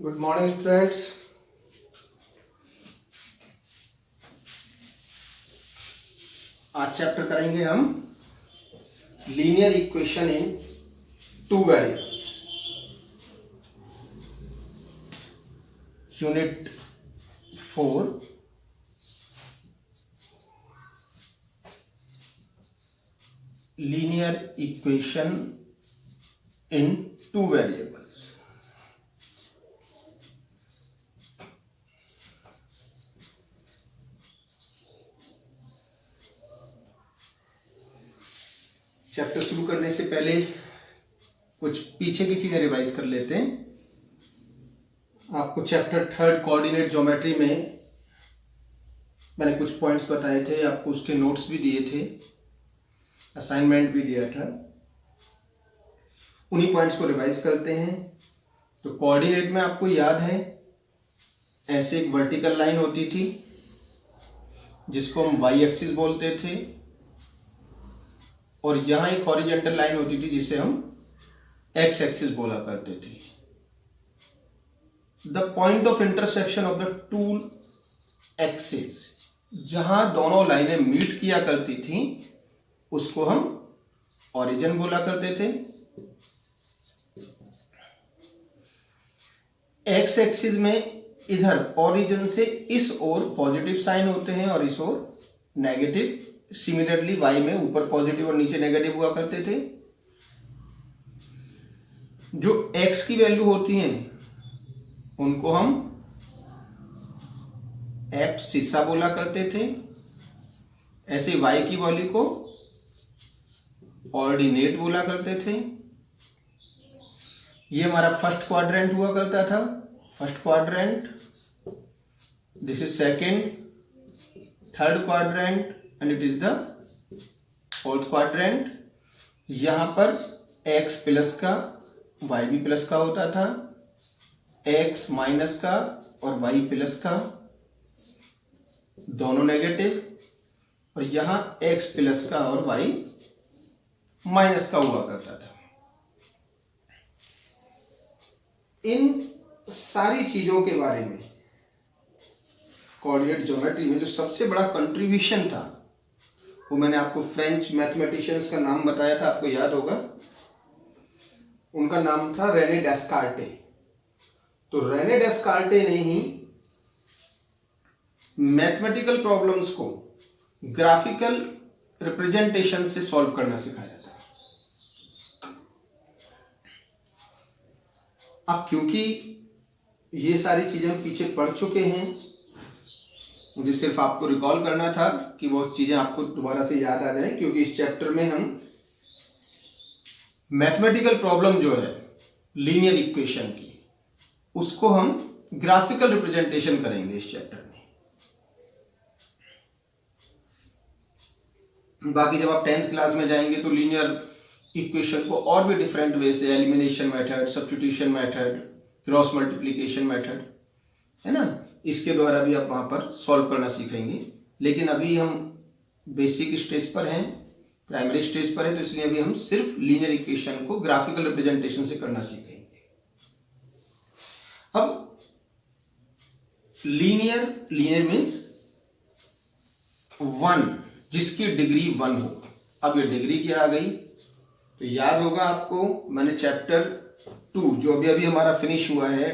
Good morning students. आज chapter करेंगे हम linear equation in two variables, unit 4 linear equation in two variables. Chapter शुरू करने से पहले कुछ पीछे की चीजें रिवाइज कर लेते हैं। आपको चैप्टर 3 कोऑर्डिनेट ज्योमेट्री में मैंने कुछ पॉइंट्स बताए थे, आपको उसके नोट्स भी दिए थे, असाइनमेंट भी दिया था। उन्हीं पॉइंट्स को रिवाइज करते हैं। तो कोऑर्डिनेट में आपको याद है, ऐसे एक वर्टिकल लाइन होती थी जिसको हम वाई एक्सिस बोलते थे, और यहां एक हॉरिजॉन्टल लाइन होती थी जिसे हम एक्स एक्सिस बोला करते थे। The point of intersection of the two axis, जहां दोनों लाइनें मीट किया करती थी उसको हम ओरिजिन बोला करते थे। एक्स एक्सिस में इधर ओरिजिन से इस ओर पॉजिटिव साइन होते हैं और इस ओर नेगेटिव। सिमिलरली वाई में ऊपर पॉजिटिव और नीचे नेगेटिव हुआ करते थे। जो एक्स की वैल्यू होती हैं उनको हम एब्सिसा बोला करते थे। ऐसे वाई की वैल्यू को ऑर्डिनेट बोला करते थे। ये हमारा फर्स्ट क्वाड्रेंट हुआ करता था, first quadrant. This is second, third quadrant and it is the fourth quadrant. यहां पर x प्लस का y भी प्लस का होता था, x माइनस का और y प्लस का दोनों नेगेटिव, और यहां x प्लस का और y माइनस का हुआ करता था। इन सारी चीजों के बारे में कोऑर्डिनेट ज्योमेट्री में जो सबसे बड़ा कंट्रीब्यूशन था वो मैंने आपको फ्रेंच मैथमेटिशियंस का नाम बताया था, आपको याद होगा। उनका नाम था रेने डेस्कार्टे। तो रेने डेस्कार्टे ने ही मैथमेटिकल प्रॉब्लम्स को ग्राफिकल रिप्रेजेंटेशन से सॉल्व करना सिखाया था। अब क्योंकि ये सारी चीजें हम पीछे पढ़ चुके हैं, मुझे सिर्फ आपको रिकॉल करना था कि वो चीजें आपको दोबारा से याद आ जाए, क्योंकि इस चैप्टर में हम मैथमेटिकल प्रॉब्लम जो है लीनियर इक्वेशन की, उसको हम ग्राफिकल रिप्रेजेंटेशन करेंगे इस चैप्टर में। बाकी जब आप 10th क्लास में जाएंगे तो लीनियर इक्वेशन को और भी डिफरेंट वे से, elimination method, substitution method, cross multiplication method, है ना, इसके द्वारा भी आप वहां पर सॉल्व करना सीखेंगे। लेकिन अभी हम बेसिक स्टेज पर हैं, प्राइमरी स्टेज पर है, तो इसलिए अभी हम सिर्फ लीनियर इक्वेशन को ग्राफिकल रिप्रेजेंटेशन से करना सीखेंगे। अब लीनियर मीन्स 1, जिसकी डिग्री 1 हो। अब ये डिग्री क्या आ गई, तो याद होगा आपको, मैंने चैप्टर 2 जो अभी हमारा फिनिश हुआ है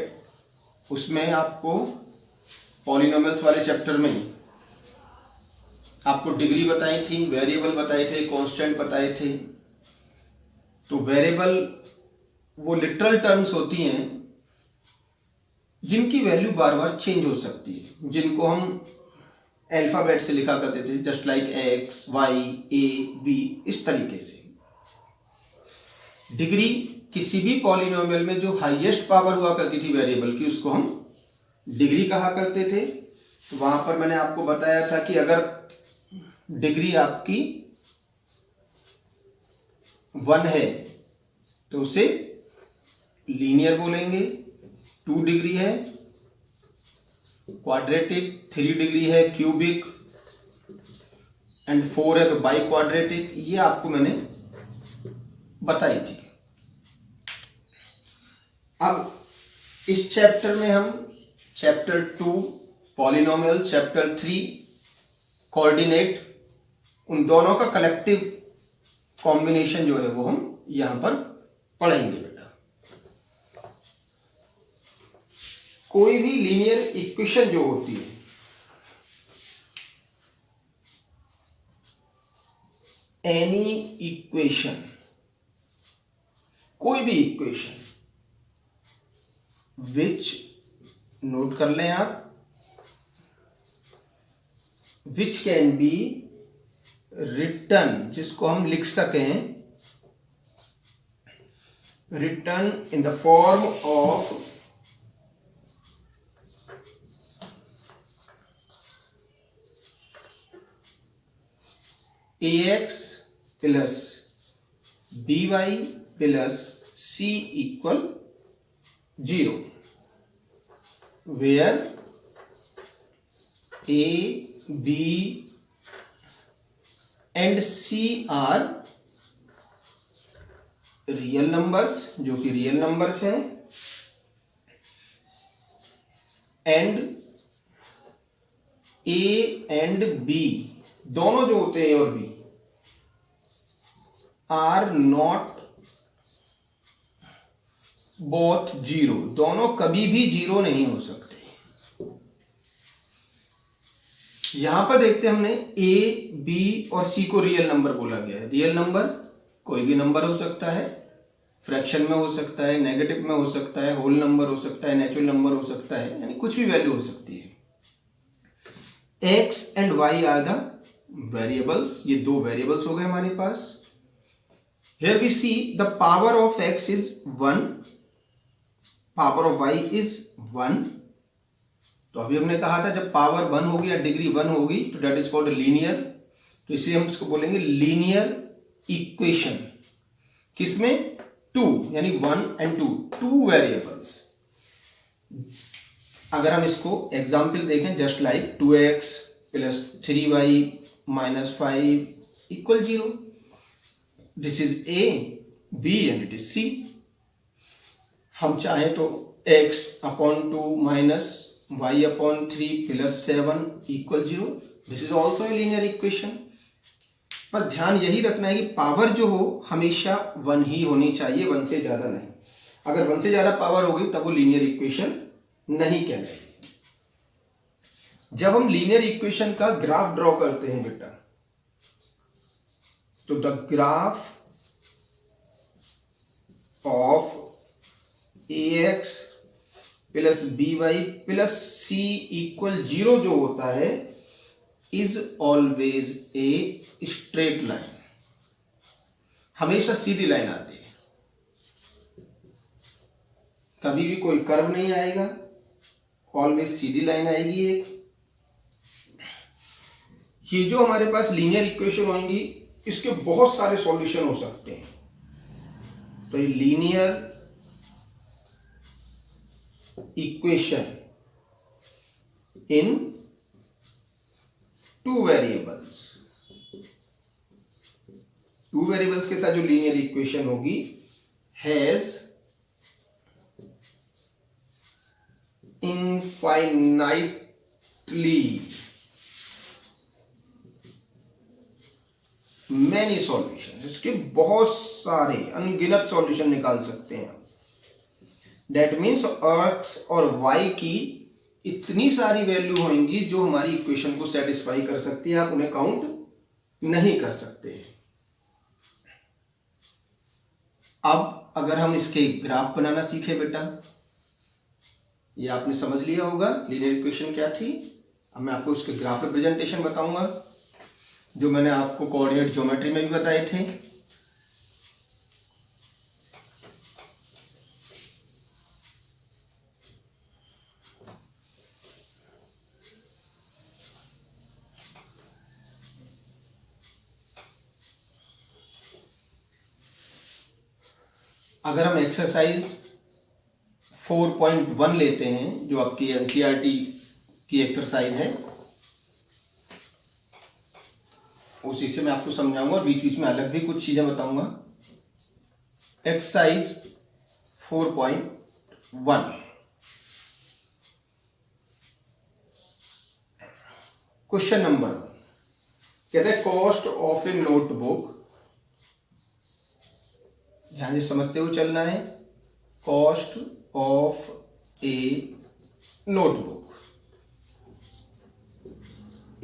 उसमें आपको पॉलिनोमियल्स वाले चैप्टर में आपको डिग्री बताई थी, वेरिएबल बताए थे, कांस्टेंट बताए थे। तो वेरिएबल वो लिटरल टर्म्स होती हैं जिनकी वैल्यू बार बार चेंज हो सकती है, जिनको हम अल्फाबेट से लिखा करते थे, जस्ट लाइक एक्स, वाई, ए, बी, इस तरीके से। डिग्री किसी भी पॉलिनोमियल में जो हाईएस्ट पावर हुआ करती थी वेरिएबल की, उसको हम डिग्री कहा करते थे। तो वहां पर मैंने आपको बताया था कि अगर डिग्री आपकी 1 है तो उसे लीनियर बोलेंगे, 2 डिग्री है क्वाड्रेटिक, 3 डिग्री है क्यूबिक, एंड 4 है तो बाई क्वाड्रेटिक। ये आपको मैंने बताई थी। अब इस चैप्टर में हम चैप्टर 2 पॉलिनोमियल, चैप्टर 3 कोऑर्डिनेट, उन दोनों का कलेक्टिव कॉम्बिनेशन जो है वो हम यहां पर पढ़ेंगे बेटा। कोई भी लीनियर इक्वेशन जो होती है, एनी इक्वेशन, कोई भी इक्वेशन विच, नोट कर लें आप, विच कैन बी रिटर्न, जिसको हम लिख सकें, written in the form of ax plus by plus c equal 0, where a, b and c are real numbers, जो कि रियल नंबर्स हैं, एंड a एंड b दोनों जो होते हैं, a और b are not both zero, दोनों कभी भी जीरो नहीं हो सकते। यहां पर देखते हैं हमने a, b और c को रियल नंबर बोला गया है। रियल नंबर कोई भी नंबर हो सकता है, फ्रैक्शन में हो सकता है, नेगेटिव में हो सकता है, होल नंबर हो सकता है, नेचुरल नंबर हो सकता है, यानी कुछ भी वैल्यू हो सकती है। x and y are the variables, ये दो वेरिएबल्स हो गए हमारे पास। Here we see the power of x is 1, power of y is 1। तो अभी हमने कहा था जब पावर 1 होगी या डिग्री 1 होगी तो डेट इज कॉल्ड लीनियर, तो इसलिए हम इसको बोलेंगे लीनियर इक्वेशन। किसमें? 2, यानी 1 एंड 2, 2 वेरिएबल्स। अगर हम इसको एग्जाम्पल देखें, just like 2x plus 3y minus 5 equal 0, this is a, b and it is c। हम चाहें तो x upon 2 minus y upon 3 plus 7 equal 0, this is also a linear equation. पर ध्यान यही रखना है कि पावर जो हो हमेशा 1 ही होनी चाहिए, 1 से ज्यादा नहीं। अगर 1 से ज्यादा पावर होगी तब वो लीनियर इक्वेशन नहीं कहलाएगी। जब हम लीनियर इक्वेशन का ग्राफ ड्रॉ करते हैं बेटा, तो the graph of ax plus by plus c equal 0 जो होता है is always a straight line, हमेशा सीधी लाइन आती है, कभी भी कोई कर्व नहीं आएगा, ऑलवेज सीधी लाइन आएगी एक। ये जो हमारे पास लीनियर इक्वेशन होंगी इसके बहुत सारे सॉल्यूशन हो सकते हैं। तो ये linear equation in 2 variables, 2 variables के साथ जो लीनियर इक्वेशन होगी हैज इनफाइनाइटली मैनी सॉल्यूशन, इसके बहुत सारे अनगिनत सॉल्यूशन निकाल सकते हैं। डेट मीन्स x और y की इतनी सारी वैल्यू होंगी जो हमारी इक्वेशन को सेटिस्फाई कर सकती है, आप उन्हें काउंट नहीं कर सकते। अब अगर हम इसके ग्राफ बनाना सीखे बेटा, ये आपने समझ लिया होगा लीनियर इक्वेशन क्या थी। अब मैं आपको इसके ग्राफ रिप्रेजेंटेशन बताऊंगा जो मैंने आपको कोऑर्डिनेट ज्योमेट्री में भी बताए थे। अगर हम एक्सरसाइज 4.1 लेते हैं जो आपकी एनसीईआरटी की एक्सरसाइज है, उसी से मैं आपको समझाऊंगा और बीच बीच में अलग भी कुछ चीजें बताऊंगा। एक्सरसाइज 4.1 क्वेश्चन नंबर 1 कहते हैं कॉस्ट ऑफ ए नोटबुक, ध्यान से समझते हुए चलना है। Cost of a notebook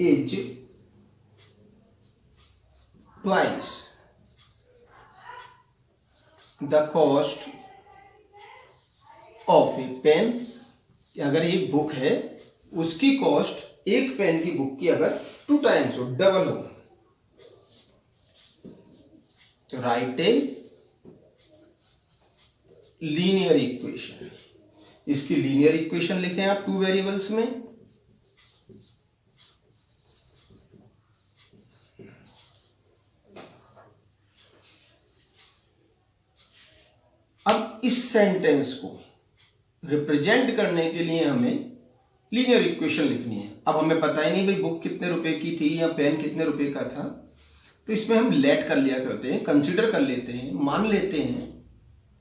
is twice the cost of a pen. अगर एक बुक है उसकी कॉस्ट एक पेन की बुक की अगर 2 टाइम्स हो, डबल हो, तो राइट ए लीनियर इक्वेशन। इसकी लीनियर इक्वेशन लिखें आप 2 वेरिएबल्स में। अब इस सेंटेंस को रिप्रेजेंट करने के लिए हमें लीनियर इक्वेशन लिखनी है। अब हमें पता ही नहीं भाई बुक कितने रुपए की थी या पेन कितने रुपए का था, तो इसमें हम लेट कर लिया करते हैं, कंसीडर कर लेते हैं, मान लेते हैं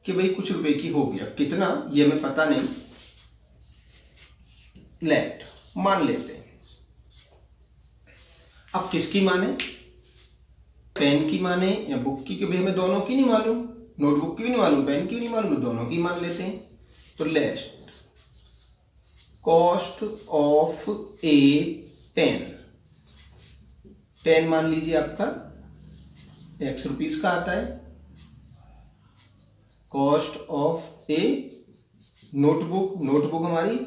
कि भाई कुछ रुपए की हो गया, कितना ये हमें पता नहीं, लेट मान लेते हैं। अब किसकी माने, पेन की माने या बुक की? भाई हमें दोनों की नहीं मालूम, नोटबुक की भी नहीं मालूम, पेन की भी नहीं मालूम, दोनों की मान लेते हैं। तो let cost of a pen, pen मान लीजिए आपका X रुपीस का आता है। Cost of a notebook, notebook हमारी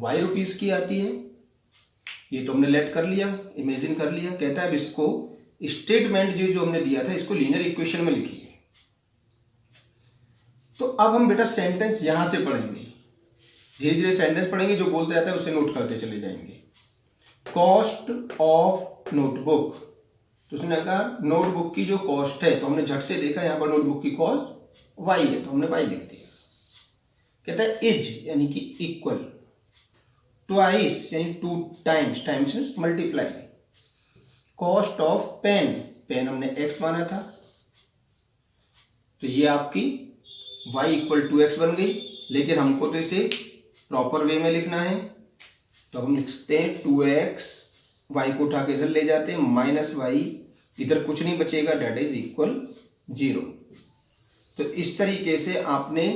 Y रुपीस की आती है। ये तो हमने लेट कर लिया, इमेजिन कर लिया। कहता है अब इसको स्टेटमेंट जो हमने दिया था इसको लीनियर इक्वेशन में लिखिए। तो अब हम बेटा सेंटेंस यहां से पढ़ेंगे, धीरे धीरे सेंटेंस पढ़ेंगे, जो बोलते जाता है उसे नोट करते चले जाएंगे। कॉस्ट ऑफ नोटबुक, तो उसने कहा नोटबुक की जो कॉस्ट है, तो हमने झट से देखा यहां पर नोटबुक की कॉस्ट Y है, तो हमने Y लिख दिया। कहता है इज यानी कि इक्वल, ट्वाइस यानी 2 times, times means multiply, cost of pen, pen हमने X माना था, तो ये आपकी Y इक्वल टू X बन गई। लेकिन हमको तो इसे प्रॉपर वे में लिखना है, तो हम लिख सकते हैं 2x, y को उठा के इधर ले जाते हैं, माइनस y, इधर कुछ नहीं बचेगा, डेट इज इक्वल 0। तो इस तरीके से आपने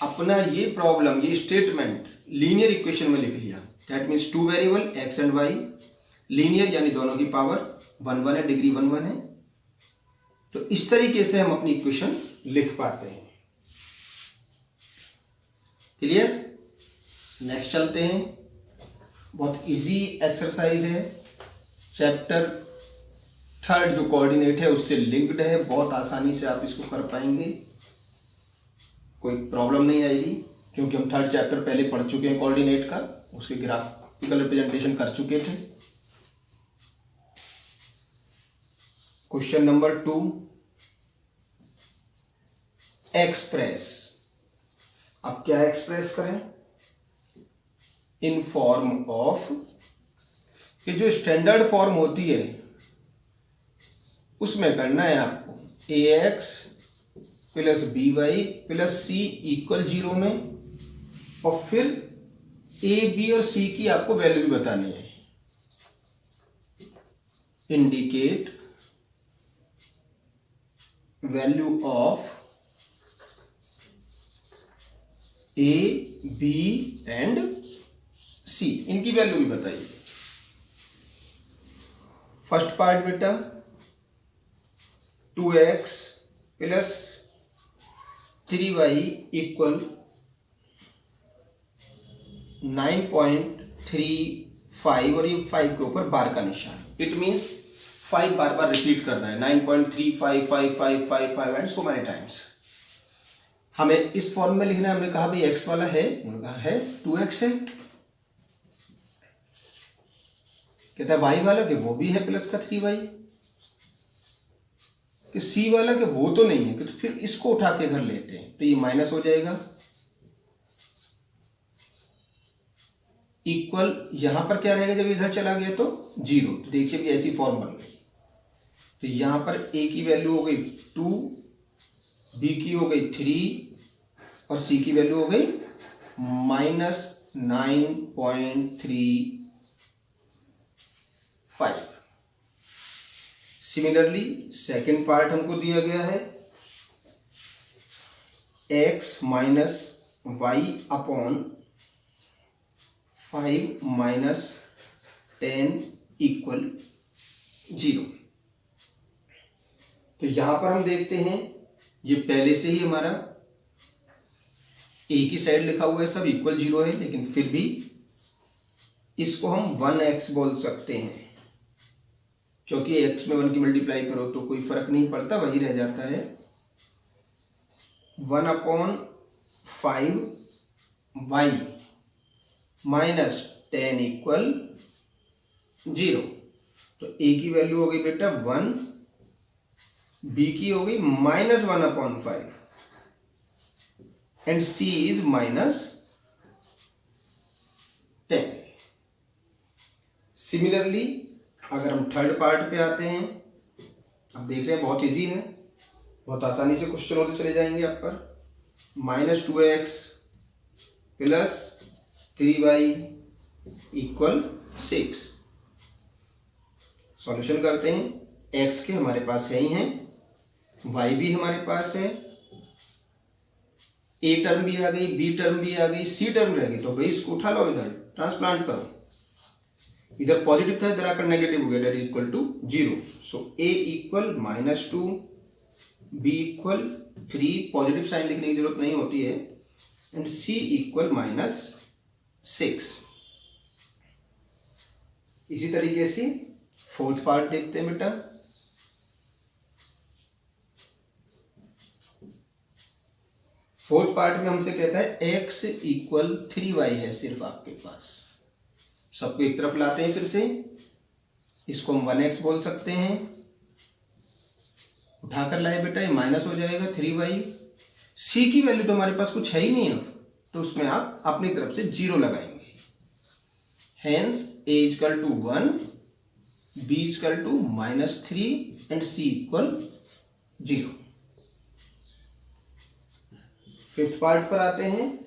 अपना ये प्रॉब्लम, ये स्टेटमेंट लीनियर इक्वेशन में लिख लिया। That means 2 variable x and y, linear यानी दोनों की पावर 1 1 है, डिग्री 1 1 है। तो इस तरीके से हम अपनी इक्वेशन लिख पाते हैं। क्लियर? नेक्स्ट चलते हैं। बहुत इजी एक्सरसाइज है, चैप्टर 3 जो कोऑर्डिनेट है उससे लिंक्ड है, बहुत आसानी से आप इसको कर पाएंगे, कोई प्रॉब्लम नहीं आएगी, क्योंकि हम 3rd चैप्टर पहले पढ़ चुके हैं कोऑर्डिनेट का, उसके ग्राफिकल रिप्रेजेंटेशन कर चुके थे। Question number 2, express. अब क्या एक्सप्रेस करें? इन फॉर्म ऑफ, कि जो स्टैंडर्ड फॉर्म होती है उसमें करना है आपको ax plus by plus c equal 0 में, और फिर a b और c की आपको वैल्यू भी बतानी है। Indicate value of a b and c, इनकी वैल्यू भी बताइए। फर्स्ट पार्ट बेटा 2x प्लस 3y इक्वल 9.35, और ये 5 के ऊपर बार का निशान, it means 5 bar bar repeat कर रहा है, 9.355555 एंड सो मेनी टाइम्स। हमें इस फॉर्म में लिखना है। हमने कहा भाई x वाला है, उन्होंने कहा है 2x है। कहता है y वाला कि वो भी है प्लस का 3y, कि c वाला कि वो तो नहीं है, कि तो फिर इसको उठा के इधर लेते हैं, तो ये माइनस हो जाएगा, इक्वल यहां पर क्या रहेगा जब इधर चला गया तो 0। तो देखिए भी ऐसी फॉर्म बन गई। तो यहां पर a की वैल्यू हो गई 2, b की हो गई 3 और c की वैल्यू हो गई 9.35। सिमिलरली सेकेंड पार्ट हमको दिया गया है x minus y upon 5 minus 10 equal 0। तो यहां पर हम देखते हैं ये पहले से ही हमारा एक ही साइड लिखा हुआ है, सब इक्वल 0 है, लेकिन फिर भी इसको हम 1x बोल सकते हैं क्योंकि x में 1 की मल्टीप्लाई करो तो कोई फर्क नहीं पड़ता, वही रह जाता है। 1/5 y माइनस 10 इक्वल 0। तो a की वैल्यू हो गई बेटा 1, b की हो गई -1/5 एंड c इज -10। सिमिलरली अगर हम थर्ड पार्ट पे आते हैं, अब देख रहे हैं बहुत इजी है, बहुत आसानी से क्वेश्चन होते चले जाएंगे आप पर। -2x plus 3y equal 6। Solution करते हैं। x के हमारे पास है ही हैं, y भी हमारे पास है, a टर्म भी आ गई, b टर्म भी आ गई, c टर्म रह गई, तो भाई इसको उठा लो, इधर ट्रांसप्लांट करो। इधर पॉजिटिव था, इधर आकर नेगेटिव हो गया, that is equal to 0। So a equal -2, b equal 3, positive sign लिखने की जरूरत नहीं होती है, एंड c इक्वल -6। इसी तरीके से फोर्थ पार्ट देखते हैं बेटा। फोर्थ पार्ट में हमसे कहता है x इक्वल 3y है सिर्फ आपके पास। सबको एक तरफ लाते हैं, फिर से इसको हम 1x बोल सकते हैं, उठाकर लाए बेटा, ये माइनस हो जाएगा 3y। c की वैल्यू तो हमारे पास कुछ है ही नहीं अब, तो उसमें आप अपनी तरफ से 0 लगाएंगे। Hence a equal to 1, b equal to -3 and c equal 0। Fifth part पर आते हैं।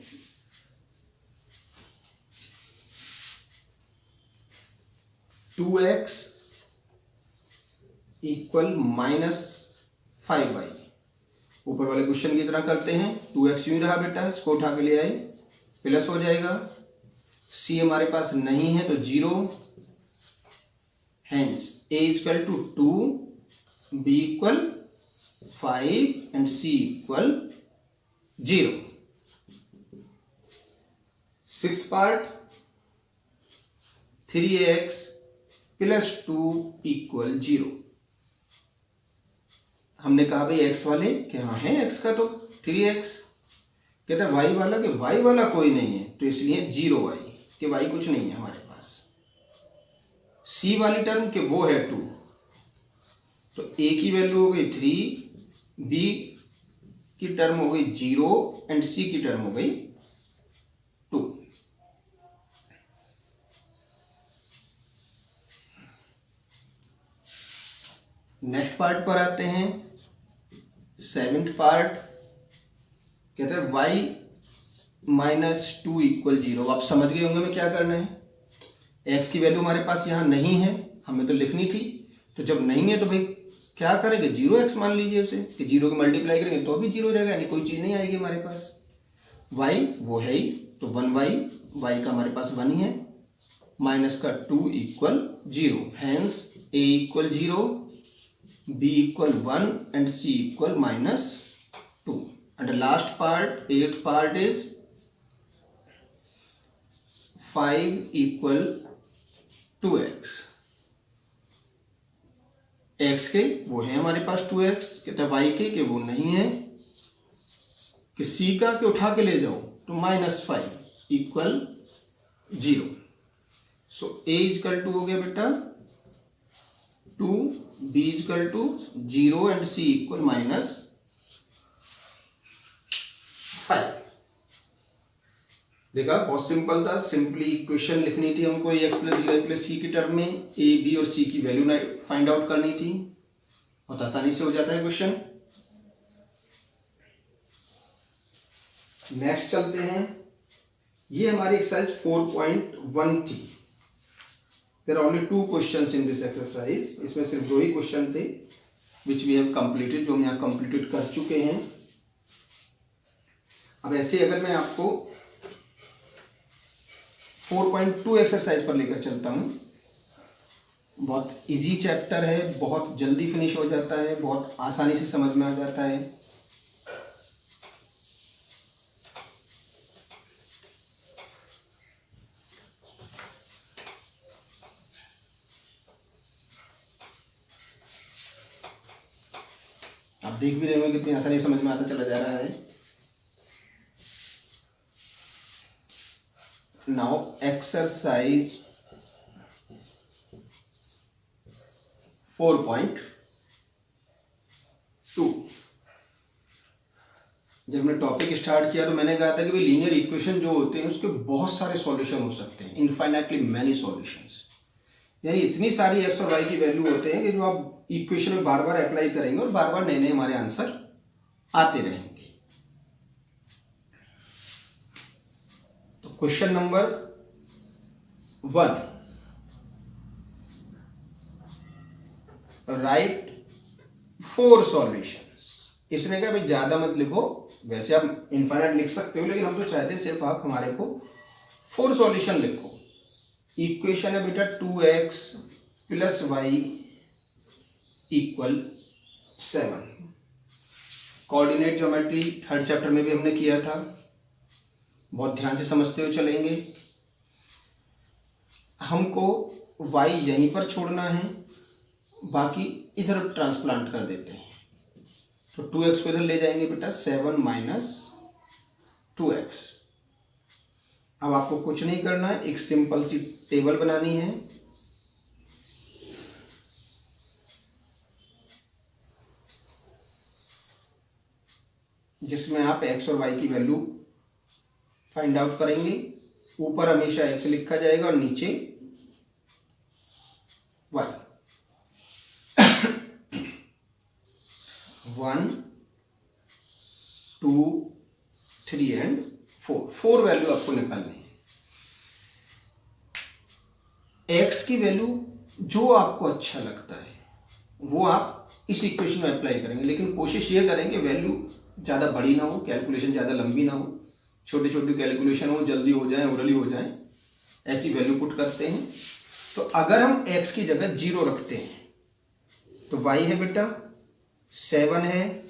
(2x इक्वल -5y) ऊपर वाले क्वेश्चन की तरह करते हैं। 2x यूं रहा बेटा, इसको उठा के ले आए, प्लस हो जाएगा। c हमारे पास नहीं है तो 0, hence a equal to 2, b equal 5 and c equal 0। Sixth part, 3x plus 2 equal 0। हमने कहा भाई x वाले कि हाँ है, x का तो 3x, कहता है y वाला, कि y वाला कोई नहीं है, तो इसलिए 0y, कि y कुछ नहीं है हमारे पास। c वाली टर्म के वो है 2, तो a की वैल्यू हो गई 3, b की टर्म हो गई 0 एंड c की टर्म हो गई 2। नेक्स्ट पार्ट पर आते हैं। सेवेंथ पार्ट कहते हैं y -2 इक्वल 0। आप समझ गए होंगे मैं क्या करना है। x की वैल्यू हमारे पास यहां नहीं है, हमें तो लिखनी थी, तो जब नहीं है तो भाई क्या करेंगे, 0x मान लीजिए उसे, कि 0 की मल्टीप्लाई करेंगे तो भी 0 रहेगा, यानी कोई चीज नहीं आएगी हमारे पास। y वो है ही, तो 1y, y का हमारे पास 1 ही है, माइनस का 2 equal 0, hence a equal 0, b equal 1 and c equal -2। And last part, eighth part is 5 equal 2x। x के वो है हमारे पास 2x, कहता है y के वो नहीं है, कि c का के उठा के ले जाओ तो -5 equal 0। So a equal to हो गया बेटा 2, b equal to 0 and c equal -5। देखा, बहुत सिंपल था, सिंपली इक्वेशन लिखनी थी हमको, x plus y plus c की टर्म में a, b और c की वैल्यू फाइंड आउट करनी थी, बहुत आसानी से हो जाता है क्वेश्चन। नेक्स्ट चलते हैं। ये हमारी एक्सरसाइज 4.1 थी। There are only 2 questions in this exercise. इसमें सिर्फ 2 ही क्वेश्चन थे विच वी हैव कंप्लीटेड, जो हम यहाँ कंप्लीटेड कर चुके हैं। अब ऐसे अगर मैं आपको 4.2 एक्सरसाइज पर लेकर चलता हूँ, बहुत इजी चैप्टर है, बहुत जल्दी फिनिश हो जाता है, बहुत आसानी से समझ में आ जाता है। आप देख भी रहे हो कितनी आसानी समझ में आता चला जा रहा है। Now exercise 4.2। जब हमने टॉपिक स्टार्ट किया तो मैंने कहा था कि भाई लीनियर इक्वेशन जो होते हैं उसके बहुत सारे सॉल्यूशन हो सकते हैं, इनफाइनाइटली मैनी सॉल्यूशंस। यानी इतनी सारी एक्स और वाई की वैल्यू होते हैं कि जो आप इक्वेशन में बार बार अप्लाई करेंगे और बार बार नए नए हमारे आंसर आते रहेंगे। तो क्वेश्चन नंबर 1, राइट 4 सॉल्यूशंस। इसने कहा भाई ज्यादा मत लिखो, वैसे आप इनफाइनाइट लिख सकते हो लेकिन हम तो चाहते सिर्फ आप हमारे को 4 सॉल्यूशन लिखो। इक्वेशन है बेटा 2x + y = 7। Coordinate geometry 3rd chapter में भी हमने किया था, बहुत ध्यान से समझते हुए चलेंगे। हमको y यहीं पर छोड़ना है, बाकी इधर ट्रांसप्लांट कर देते हैं। तो 2x को इधर ले जाएंगे बेटा, 7 - 2x। अब आपको कुछ नहीं करना है, एक सिंपल सी टेबल बनानी है। जिसमें आप x और y की वैल्यू फाइंड आउट करेंगे। ऊपर हमेशा x लिखा जाएगा और नीचे y। 1, 2, 3 एंड 4 वैल्यू आपको निकालनी है। x की वैल्यू जो आपको अच्छा लगता है वो आप इस इक्वेशन में अप्लाई करेंगे, लेकिन कोशिश ये करेंगे वैल्यू ज़्यादा बड़ी ना हो, कैलकुलेशन ज़्यादा लंबी ना हो, छोटी छोटी कैलकुलेशन हो, जल्दी हो जाए, ओरली हो जाए, ऐसी वैल्यू पुट करते हैं। तो अगर हम x की जगह 0 रखते हैं तो y है बेटा 7 है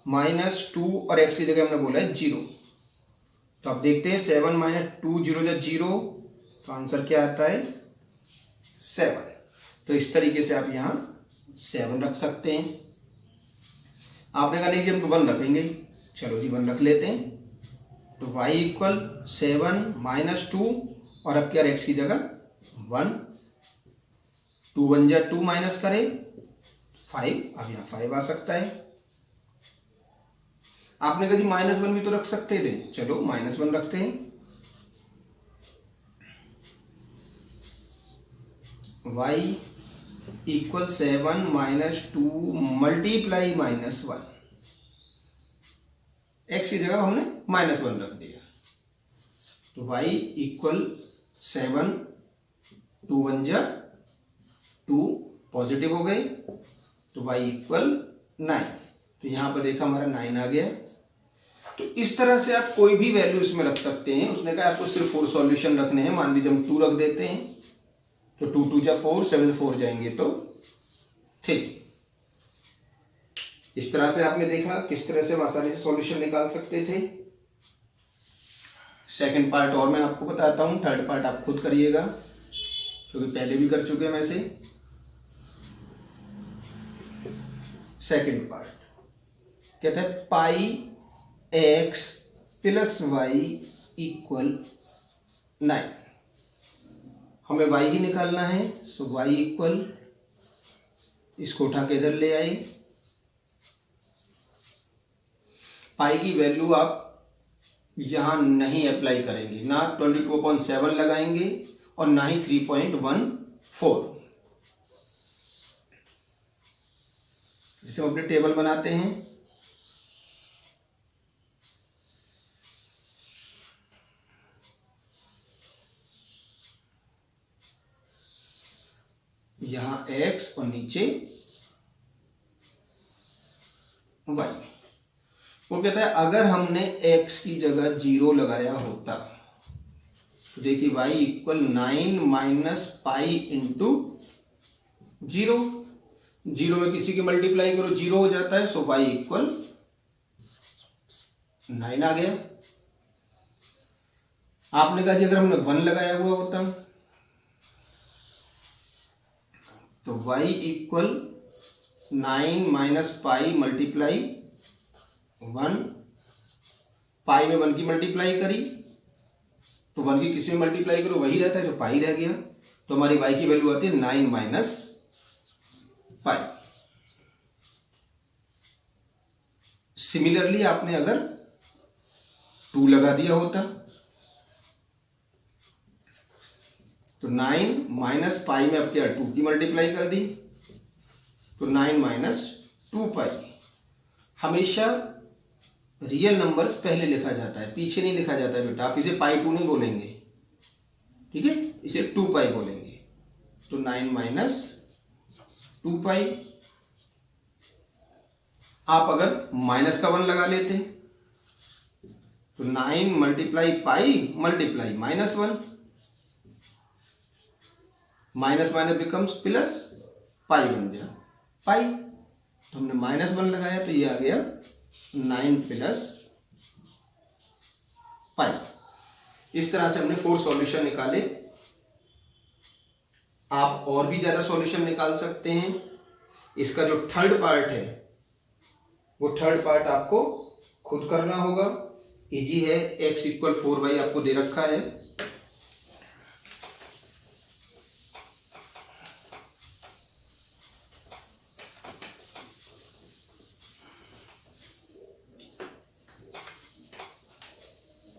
-2 और x की जगह हमने बोला है 0। तो आप देखते हैं 7 - 2 0 या 0, तो आंसर क्या आता है 7। तो इस तरीके से आप यहाँ 7 रख सकते हैं। आपने कहा नहीं जी हम तो 1 रखेंगे, चलो जी 1 रख लेते हैं। तो y = 7 - 2 और अब क्या x की जगह 1, 2 1 जा 2 माइनस करें 5, अब यहाँ 5 आ सकता है। आपने कहा जी -1 भी तो रख सकते थे, चलो -1 रखते हैं। y = 7 - 2 × -1। x की जगह हमने -1 रख दिया। तो y = 7, 2 1 जा 2, पॉजिटिव हो गए, तो y = 9। तो यहां पर देखा हमारा 9 आ गया। तो इस तरह से आप कोई भी वैल्यू इसमें रख सकते हैं। उसने कहा आपको सिर्फ 4 सॉल्यूशन रखने हैं। मान लीजिए हम 2 रख देते हैं, तो 2 2 जा 4, 7 4 जाएंगे तो 3। इस तरह से आपने देखा किस तरह से हम आसानी से सॉल्यूशन निकाल सकते थे। सेकंड पार्ट और मैं आपको बताता हूं, थर्ड पार्ट आप खुद करिएगा क्योंकि पहले भी कर चुके हैं वैसे। सेकंड पार्ट कहता है πx + y = 9। हमें y ही निकालना है। सो y इसको उठा के इधर ले आए। पाई की वैल्यू आप यहां नहीं अप्लाई करेंगे, ना 22/7 लगाएंगे और ना ही 3.14। जिसे हम अपने टेबल बनाते हैं। यहां x और नीचे y। वो कहता है अगर हमने x की जगह 0 लगाया होता तो देखिए y equal 9 minus pi into 0। 0 में किसी की मल्टीप्लाई करो 0 हो जाता है, सो y इक्वल 9 आ गया। आपने कहा जी अगर हमने 1 लगाया हुआ होता तो y equal 9 minus pi multiply 1। पाई में 1 की मल्टीप्लाई करी तो 1 की किसी में मल्टीप्लाई करो वही रहता है, जो पाई रह गया। तो हमारी y की वैल्यू आती है 9 माइनस पाई। सिमिलरली आपने अगर 2 लगा दिया होता तो 9 माइनस पाई में अब क्या 2 की मल्टीप्लाई कर दी तो 9 माइनस 2 पाई। हमेशा रियल नंबर्स पहले लिखा जाता है, पीछे नहीं लिखा जाता है बेटा। आप इसे पाई 2 नहीं बोलेंगे, ठीक है, इसे 2 पाई बोलेंगे। तो 9 माइनस 2 पाई। आप अगर माइनस का 1 लगा लेते तो 9 multiply pi multiply minus 1, minus minus becomes plus, pi बन गया पाई। तो हमने माइनस 1 लगाया तो ये आ गया 9 प्लस पाई। इस तरह से हमने 4 सॉल्यूशन निकाले। आप और भी ज्यादा सॉल्यूशन निकाल सकते हैं। इसका जो थर्ड पार्ट है वो थर्ड पार्ट आपको खुद करना होगा, इजी है। x इक्वल 4y आपको दे रखा है।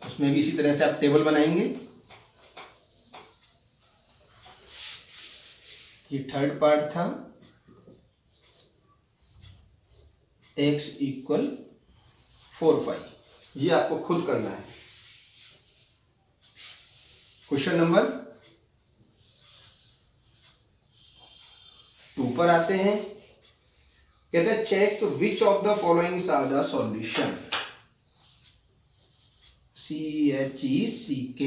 उसमें भी इसी तरह से आप टेबल बनाएंगे। ये थर्ड पार्ट था, x इक्वल 4y। ये आपको खुद करना है। क्वेश्चन नंबर 2 पर आते हैं। कहते हैं check which of the followings are the solution. CHECK,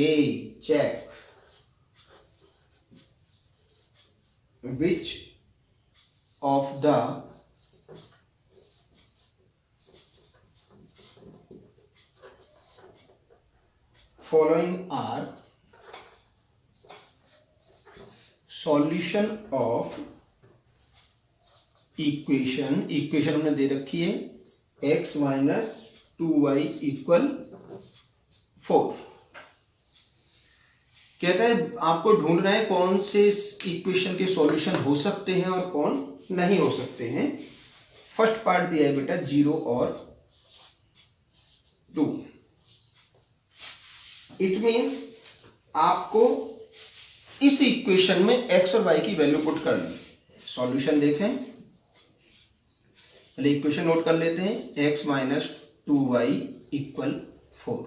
check which of the following are solution of equation हमने दे रखी है x माइनस 2y इक्वल 4। कहता है आपको ढूंढना है कौन से इक्वेशन के सॉल्यूशन हो सकते हैं और कौन नहीं हो सकते हैं। फर्स्ट पार्ट दिया है बेटा 0 और 2। इट मींस आपको इस इक्वेशन में x और y की वैल्यू पुट करनी। सॉल्यूशन देखें, पहले इक्वेशन नोट कर लेते हैं। x minus 2y equal 4।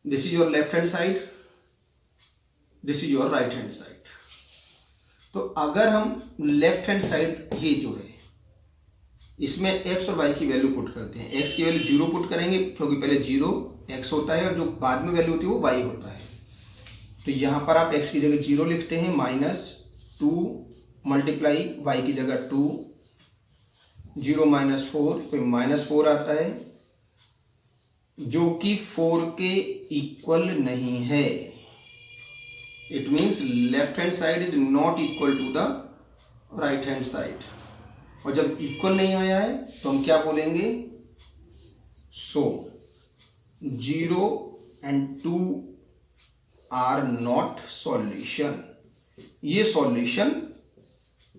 This is your left hand side, this is your right hand side. तो अगर हम लेफ्ट हैंड साइड ये जो है इसमें x और y की वैल्यू पुट करते हैं। x की वैल्यू 0 पुट करेंगे क्योंकि पहले 0 x होता है और जो बाद में वैल्यू होती है वो y होता है। तो यहां पर आप x की जगह 0 लिखते हैं, माइनस 2 मल्टीप्लाई y की जगह 2, 0 माइनस 4, फिर माइनस 4 आता है जो कि 4 के इक्वल नहीं है। It means left hand side is not equal to the right hand side. और जब इक्वल नहीं आया है तो हम क्या बोलेंगे, सो 0 and 2 आर नॉट सॉल्यूशन। ये सॉल्यूशन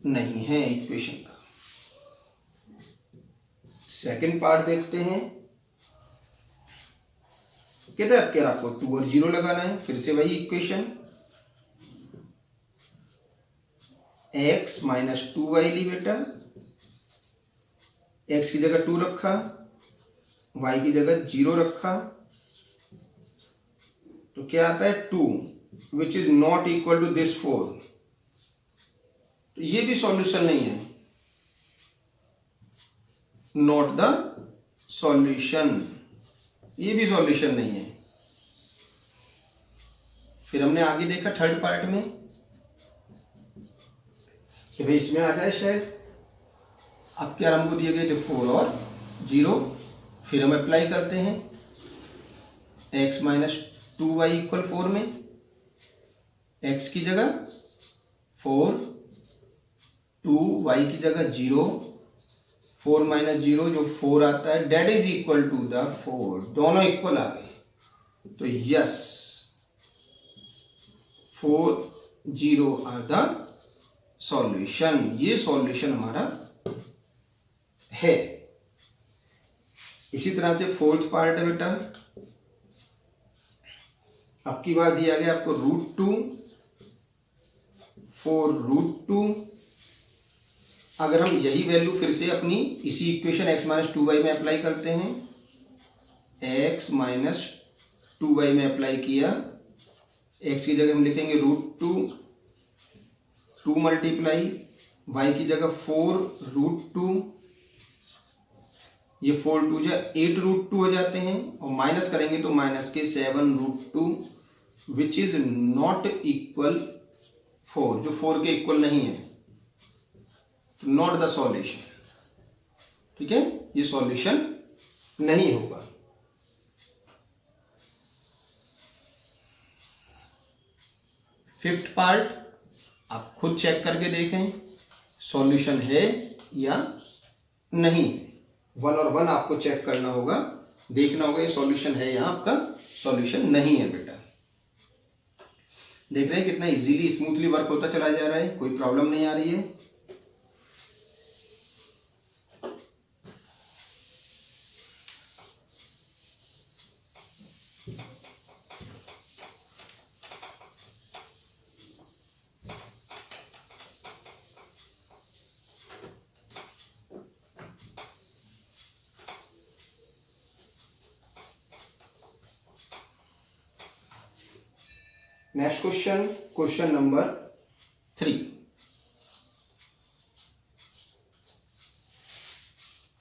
नहीं है इक्वेशन का। सेकंड पार्ट देखते हैं। कहते हैं अब क्या आपको 2 और 0 लगाना है। फिर से वही इक्वेशन, x माइनस 2y ली बेटा, x की जगह 2 रखा, y की जगह 0 रखा, तो क्या आता है 2 which is not equal to this 4। तो ये भी सॉल्यूशन नहीं है, नॉट द सॉल्यूशन, ये भी सॉल्यूशन नहीं है। फिर हमने आगे देखा थर्ड पार्ट में कि भाई इसमें आ जाए शायद। अब क्या हमको दिए गए थे 4 और 0, फिर हम अप्लाई करते हैं x माइनस 2y इक्वल 4 में x की जगह 4, 2y की जगह 0, 4 माइनस 0 जो 4 आता है, that is equal to the 4, दोनों इक्वल आ गए। तो यस 4, 0 आर द सॉल्यूशन, ये सॉल्यूशन हमारा है। इसी तरह से फोर्थ पार्ट है बेटा, अब की बार दिया गया आपको √2, 4√2। अगर हम यही वैल्यू फिर से अपनी इसी इक्वेशन x माइनस 2y में अप्लाई करते हैं, x माइनस 2y में अप्लाई किया, x की जगह हम लिखेंगे √2, 2 मल्टीप्लाई y की जगह 4√2, ये 4 2 जा 8√2 हो जाते हैं, और माइनस करेंगे तो माइनस के 7√2 विच इज नॉट इक्वल 4, जो 4 के इक्वल नहीं है, नॉट द सॉल्यूशन। ठीक है, ये सॉल्यूशन नहीं होगा। फिफ्थ पार्ट आप खुद चेक करके देखें सॉल्यूशन है या नहीं। 1 और 1 आपको चेक करना होगा, देखना होगा ये सॉल्यूशन है या आपका सॉल्यूशन नहीं है बेटा। देख रहे हैं कितना इजीली स्मूथली वर्क होता चला जा रहा है, कोई प्रॉब्लम नहीं आ रही है। Next question, question number 3,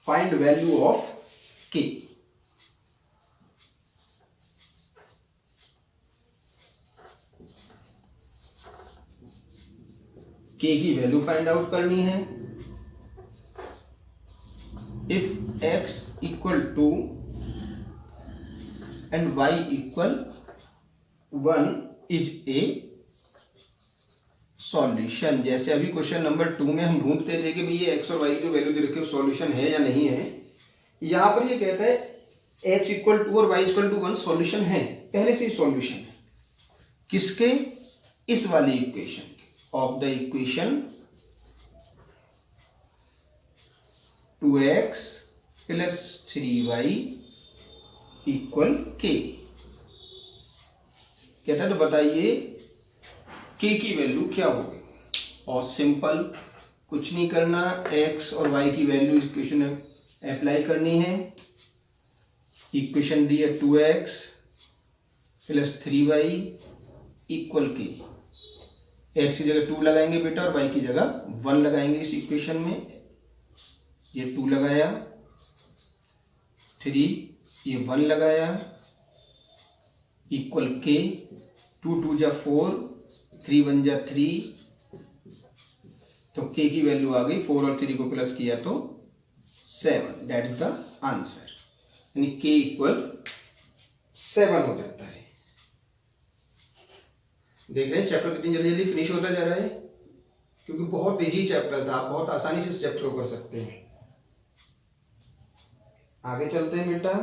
find value of k। k की वैल्यू फाइंड आउट करनी है। If x equal to and y equal 1 is a solution. जैसे अभी क्वेश्चन नंबर 2 में हम ढूंढते थे कि भाई ये x और y की वैल्यू दे रखी सॉल्यूशन है या नहीं है, यहां पर ये कहता है x इक्वल 2 और y इक्वल टू 1 सॉल्यूशन है, पहले से ही सॉल्यूशन है। किसके? इस वाली इक्वेशन के, of the equation 2x plus 3y equal k। कहता है तो बताइए k की वैल्यू क्या होगी। और सिंपल, कुछ नहीं करना, x और y की वैल्यू इक्वेशन अप्लाई करनी है। इक्वेशन दी है 2x plus 3y equal k। x की जगह 2 लगाएंगे बेटा और y की जगह 1 लगाएंगे इस इक्वेशन में। ये 2 लगाया, 3 ये 1 लगाया, इक्वल k, 2 2 जा 4, 3 1 जा 3, तो k की वैल्यू आ गई, 4 और 3 को प्लस किया तो 7, दैट इज द आंसर। यानी k इक्वल 7 हो जाता है। देख रहे हैं चैप्टर कितनी जल्दी जल्दी फिनिश होता जा रहा है, क्योंकि बहुत इजी चैप्टर था, आप बहुत आसानी से इस चैप्टर को कर सकते हैं। आगे चलते हैं बेटा,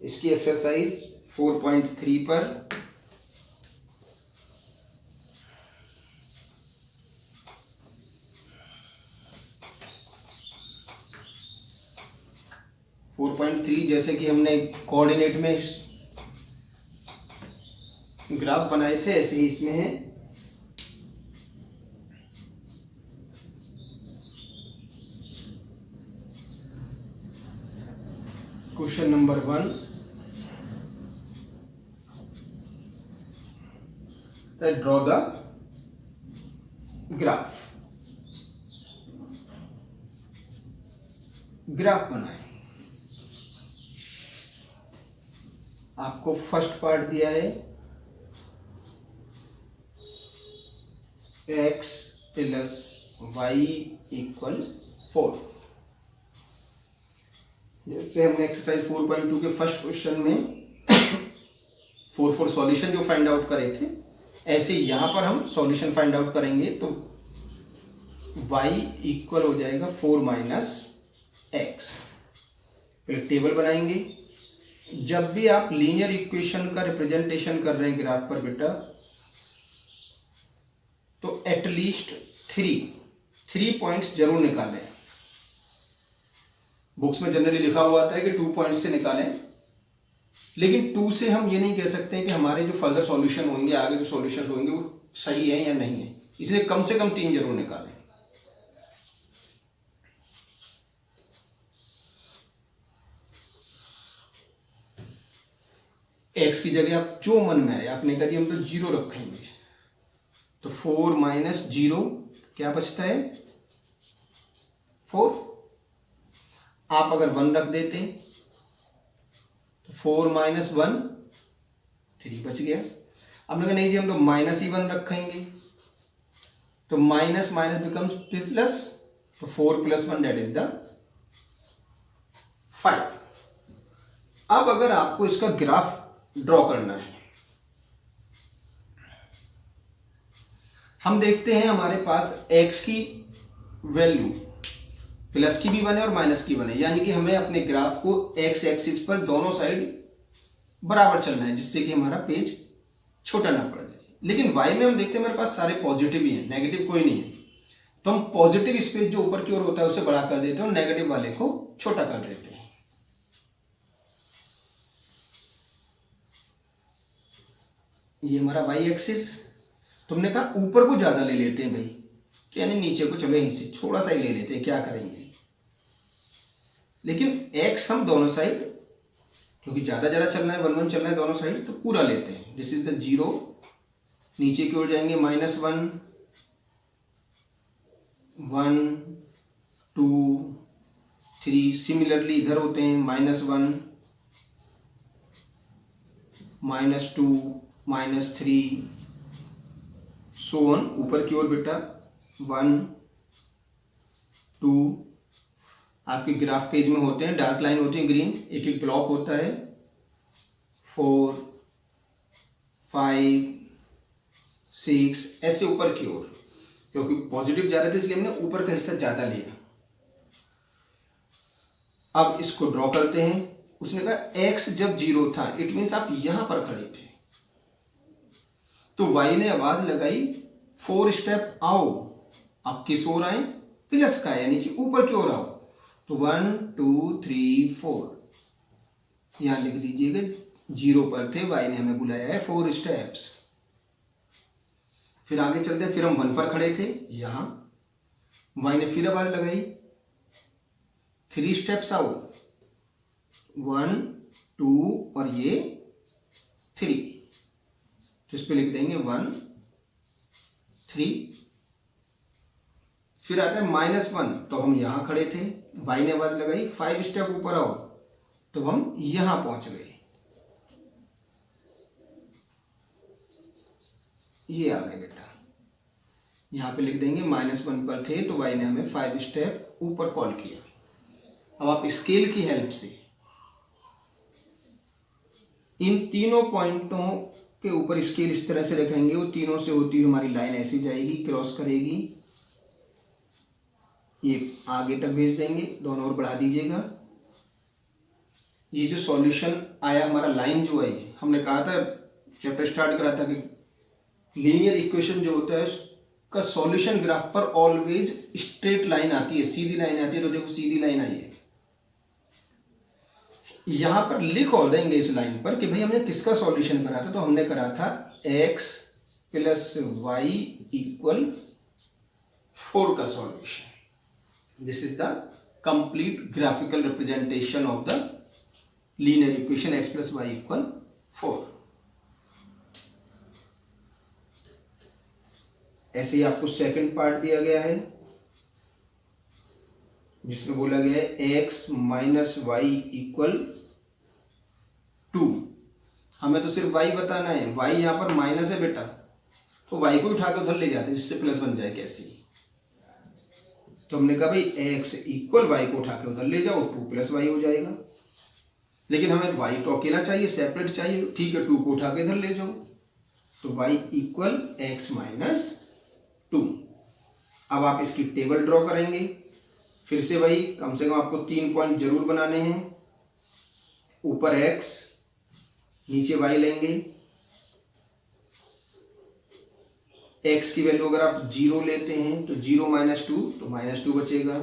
इसकी एक्सरसाइज 4.3 पर। जैसे कि हमने कोऑर्डिनेट में ग्राफ बनाए थे, ऐसे ही इसमें है। Question number 1, draw the graph. Graph बनाएं। आपको फर्स्ट पार्ट दिया है x प्लस वाई इक्वल 4। जैसे हमने एक्सरसाइज 4.2 के फर्स्ट क्वेश्चन में 4 सॉल्यूशन जो फाइंड आउट करे थे, ऐसे यहां पर हम सॉल्यूशन फाइंड आउट करेंगे। तो y इक्वल हो जाएगा 4 माइनस एक्स। फिर टेबल बनाएंगे। जब भी आप लीनियर इक्वेशन का रिप्रेजेंटेशन कर रहे हैं ग्राफ पर बेटा, तो एटलीस्ट थ्री पॉइंट्स जरूर निकालें। बुक्स में जनरली लिखा हुआ आता है कि 2 पॉइंट्स से निकालें, लेकिन 2 से हम ये नहीं कह सकते कि हमारे जो फर्दर सॉल्यूशन होंगे, आगे जो सॉल्यूशन होंगे वो सही है या नहीं है, इसलिए कम से कम 3 जरूर निकालें। एक्स की जगह आप जो मन में आए, आपने कहा हम तो 0 रखेंगे, तो 4 माइनस 0 क्या बचता है 4। आप अगर 1 रख देते तो 4 माइनस 1 3 बच गया। अब लगा नहीं जी हम तो माइनस ही 1 रखेंगे, तो माइनस माइनस बिकम्स प्लस, तो 4 प्लस 1 दैट इज द 5। अब अगर आपको इसका ग्राफ ड्रॉ करना है, हम देखते हैं हमारे पास x की वैल्यू प्लस की भी बने और माइनस की बने, यानी कि हमें अपने ग्राफ को x एक्सिस पर दोनों साइड बराबर चलना है, जिससे कि हमारा पेज छोटा ना पड़ जाए। लेकिन y में हम देखते हैं हमारे पास सारे पॉजिटिव ही हैं, नेगेटिव कोई नहीं है, तो हम पॉजिटिव स्पेस जो ऊपर की ओर होता है उसे बड़ा कर देते हैं और नेगेटिव वाले को छोटा कर देते हैं। ये हमारा y एक्सिस, तुमने कहा ऊपर को ज्यादा ले लेते हैं भाई, तो यानी नीचे को चलो यहीं से थोड़ा सा ही ले लेते हैं, क्या करेंगे। लेकिन x हम दोनों साइड, क्योंकि ज्यादा चलना है 1 1 चलना है दोनों साइड, तो पूरा लेते हैं। दिस इज द 0, नीचे की ओर जाएंगे -1 1 2 3, सिमिलरली इधर होते हैं -1 -2 -3 सो ऑन, ऊपर की ओर बेटा 1 2। आपके ग्राफ पेज में होते हैं, डार्क लाइन होती है ग्रीन, एक एक ब्लॉक होता है 4 5 6, ऐसे ऊपर की ओर, क्योंकि पॉजिटिव ज्यादा थे इसलिए हमने ऊपर का हिस्सा ज्यादा लिया। अब इसको ड्रॉ करते हैं। उसने कहा x जब 0 था, इट मीन्स आप यहां पर खड़े थे, तो y ने आवाज लगाई 4 स्टेप आओ। आप किस ओर आए, प्लस का, यानी कि ऊपर की ओर आओ। तो 1 2 3 4 यहां लिख दीजिएगा, 0 पर थे, y ने हमें बुलाया है 4 स्टेप्स। फिर आगे चलते हैं, फिर हम 1 पर खड़े थे, यहां y ने फिर आवाज लगाई 3 स्टेप्स आओ, 1 2 और ये 3, तो इस पे लिख देंगे 1 3। फिर आता है -1, तो हम यहां खड़े थे, y ने आवाज लगाई 5 स्टेप ऊपर आओ, तो हम यहां पहुंच गए, ये आ गए बेटा। यहां पे लिख देंगे -1 पर थे, तो y ने हमें 5 स्टेप ऊपर कॉल किया। अब आप स्केल की हेल्प से इन तीनों पॉइंटों के ऊपर स्केल इस तरह से रखेंगे, वो तीनों से होती हुई हमारी लाइन ऐसी जाएगी, क्रॉस करेगी, ये आगे तक भेज देंगे, दोनों ओर बढ़ा दीजिएगा। ये जो सॉल्यूशन आया हमारा, लाइन जो आई, हमने कहा था चैप्टर स्टार्ट करा था कि लीनियर इक्वेशन जो होता है उसका सॉल्यूशन ग्राफ पर ऑलवेज स्ट्रेट लाइन आती है, सीधी लाइन आती है। तो देखो सीधी लाइन आई है, यहां पर लिख और देंगे इस लाइन पर कि भाई हमने किसका सॉल्यूशन करा था। तो हमने करा था x प्लस वाई इक्वल 4 का solution. This is the complete graphical representation of the linear equation x plus y equal 4। ऐसे ही आपको सेकंड पार्ट दिया गया है, जिसमें बोला गया है एक्स माइनस वाई इक्वल 2। हमें तो सिर्फ y बताना है, y यहाँ पर माइनस है बेटा, तो y को उठा के उधर ले जाते हैं जिससे प्लस बन जाए कैसे। तो हमने कहा भाई x इक्वल वाई को उठा के उधर ले जाओ, 2 प्लस वाई हो जाएगा। लेकिन हमें y तो अकेला चाहिए, सेपरेट चाहिए, ठीक है 2 को उठा के इधर ले जाओ, तो y इक्वल एक्स माइनस 2। अब आप इसकी टेबल ड्रॉ करेंगे, फिर से वही कम से कम आपको 3 पॉइंट जरूर बनाने हैं। ऊपर x, नीचे y लेंगे। x की वैल्यू अगर आप 0 लेते हैं तो 0 माइनस 2, तो माइनस 2 बचेगा।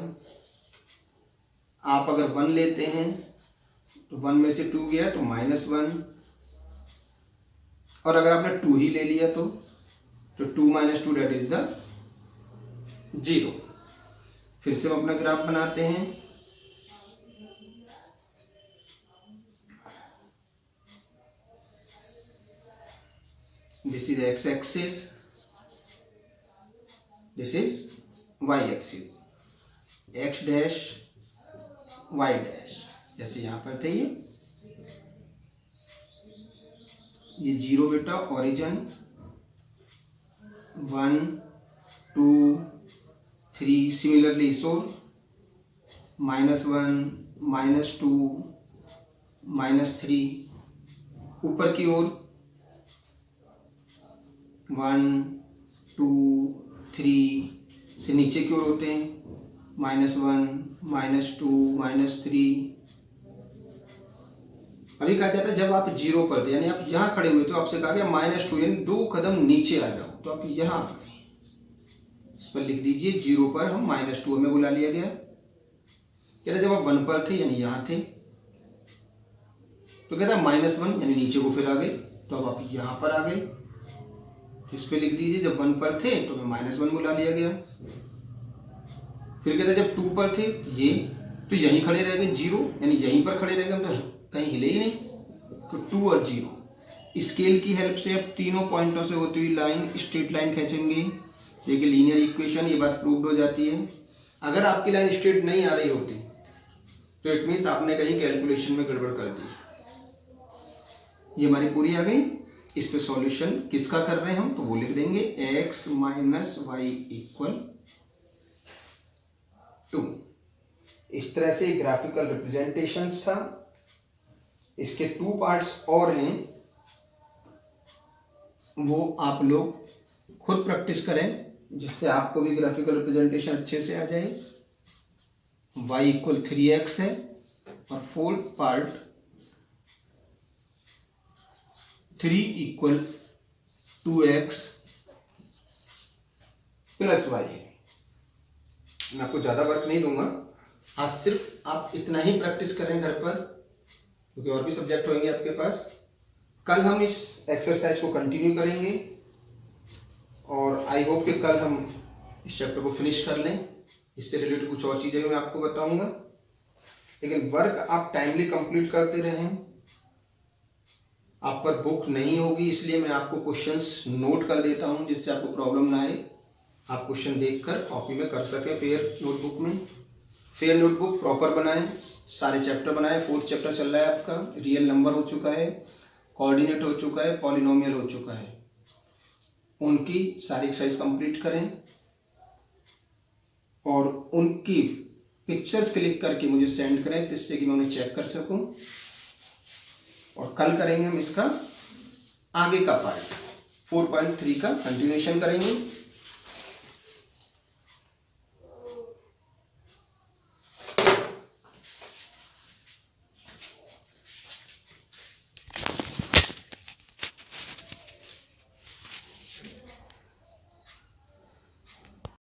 आप अगर 1 लेते हैं तो 1 में से 2 गया तो माइनस 1, और अगर आपने 2 ही ले लिया तो 2 माइनस 2 डेट इज द 0। फिर से हम अपना ग्राफ बनाते हैं। This is x axis, this is y axis, x dash y dash, जैसे यहां पर थे ये 0 बेटा ओरिजिन, 1 2 3 सिमिलरली सो -1 -2 -3, ऊपर की ओर 1 2 3 से नीचे की ओर होते हैं -1 -2 -3। अभी कहा जाता है जब आप 0 पर थे, यानी आप यहाँ खड़े हुए तो आपसे कहा गया -2 यानी 2 कदम नीचे आ जाओ, तो आप यहाँ आ गए। इस पर लिख दीजिए 0 पर हम -2 में बुला लिया गया। कहता जब आप 1 पर थे यानी यहाँ थे, तो कहता -1 यानी नीचे को फिर आ गए, तो अब आप यहाँ पर आ गए। इस पर लिख दीजिए जब 1 पर थे तो मैं -1 बुला लिया गया। फिर कहता जब 2 पर थे ये, तो यहीं खड़े रह गए 0, यानी यहीं पर खड़े रह गए, हम तो कहीं हिले ही नहीं, तो 2 और 0। स्केल की हेल्प से अब तीनों पॉइंटों से होती हुई लाइन, स्ट्रेट लाइन खींचेंगे। देखिए लीनियर इक्वेशन, ये बात प्रूव्ड हो जाती है। अगर आपकी लाइन स्ट्रेट नहीं आ रही होती तो इट मीन्स आपने कहीं कैलकुलेशन में गड़बड़ कर दी। ये हमारी पूरी आ गई। इस पे सॉल्यूशन किसका कर रहे हैं हम, तो वो लिख देंगे x माइनस वाई इक्वल 2। इस तरह से ग्राफिकल रिप्रेजेंटेशंस था। इसके 2 पार्ट्स और हैं, वो आप लोग खुद प्रैक्टिस करें जिससे आपको भी ग्राफिकल रिप्रेजेंटेशन अच्छे से आ जाए। y इक्वल 3x है और 4th part 3 equal 2x plus y है। मैं आपको ज़्यादा वर्क नहीं दूंगा, आज सिर्फ आप इतना ही प्रैक्टिस करें घर पर, क्योंकि और भी सब्जेक्ट होंगे आपके पास। कल हम इस एक्सरसाइज को कंटिन्यू करेंगे और आई होप कि कल हम इस चैप्टर को फिनिश कर लें। इससे रिलेटेड कुछ और चीज़ें मैं आपको बताऊंगा, लेकिन वर्क आप टाइमली कंप्लीट करते रहें। आप पर बुक नहीं होगी, इसलिए मैं आपको क्वेश्चंस नोट कर देता हूं जिससे आपको प्रॉब्लम ना आए। आप क्वेश्चन देखकर कॉपी में कर सकें फेयर नोटबुक में। फेयर नोटबुक प्रॉपर बनाएं, सारे चैप्टर बनाएं। 4th चैप्टर चल रहा है आपका, रियल नंबर हो चुका है, कोऑर्डिनेट हो चुका है, पॉलिनोमियल हो चुका है। उनकी सारी एक्सरसाइज कंप्लीट करें और उनकी पिक्चर्स क्लिक करके मुझे सेंड करें जिससे कि मैं उन्हें चेक कर सकूं। और कल करेंगे हम इसका आगे का पार्ट 4.3 का कंटिन्यूएशन करेंगे।